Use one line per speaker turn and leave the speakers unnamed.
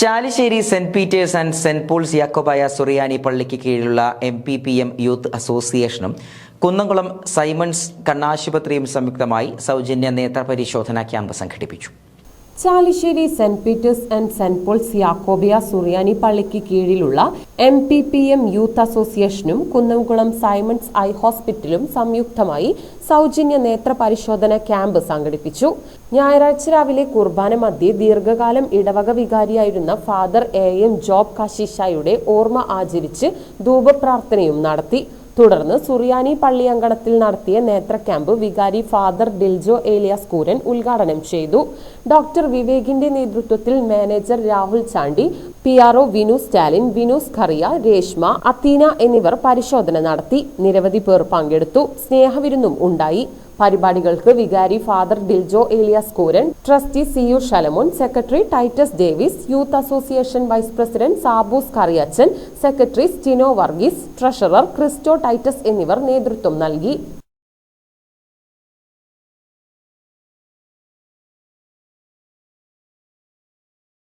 Chalissery saint Peter's and saint Paul's Yakobaya Suriyani പള്ളിക്ക് കീഴിലുള്ള MPPM youth അസോസിയേഷനും കുന്നംകുളം സൈമൺസ് കണ്ണാശുപത്രിയും സംയുക്തമായി സൗജന്യ നേത്രപരിശോധനാ ക്യാമ്പ് സംഘടിപ്പിച്ചു.
Chalissery saint Peter's and saint Paul's Yakobaya Suriyani പള്ളിക്ക് കീഴിലുള്ള MPPM യൂത്ത് അസോസിയേഷനും കുന്നംകുളം സൈമൺസ് ഐ ഹോസ്പിറ്റലും സംയുക്തമായി സൗജന്യ നേത്ര പരിശോധന ക്യാമ്പ് സംഘടിപ്പിച്ചു. ഞായറാഴ്ച രാവിലെ കുർബാന മധ്യേ ദീർഘകാലം ഇടവക വികാരിയായിരുന്ന ഫാദർ AM ജോബ് കശീഷായുടെ ഓർമ്മ ആചരിച്ച് ധൂപപ്രാർത്ഥനയും നടത്തി. തുടർന്ന് സുറിയാനി പള്ളി അങ്കണത്തിൽ നടത്തിയ നേത്ര ക്യാമ്പ് വികാരി ഫാദർ ഡിൽജോ ഏലിയാസ് കൂരൻ ഉദ്ഘാടനം ചെയ്തു. ഡോക്ടർ വിവേകിന്റെ നേതൃത്വത്തിൽ മാനേജർ രാഹുൽ ചാണ്ടി, PRO വിനു സ്റ്റാലിൻ, വിനൂസ് ഖറിയ, രേഷ്മ, അത്തീന എന്നിവർ പരിശോധന നടത്തി. നിരവധി പേർ പങ്കെടുത്തു. സ്നേഹവിരുന്നും ഉണ്ടായി. പരിപാടികൾക്ക് വികാരി father Diljo Elias Kooran, trustee CU Shalamon, secretary Titus Davis, youth association vice president Saboos Kariyachan, secretary Stino Varghese, treasurer Cristo Titus എന്നിവർ നേതൃത്വം നൽകി.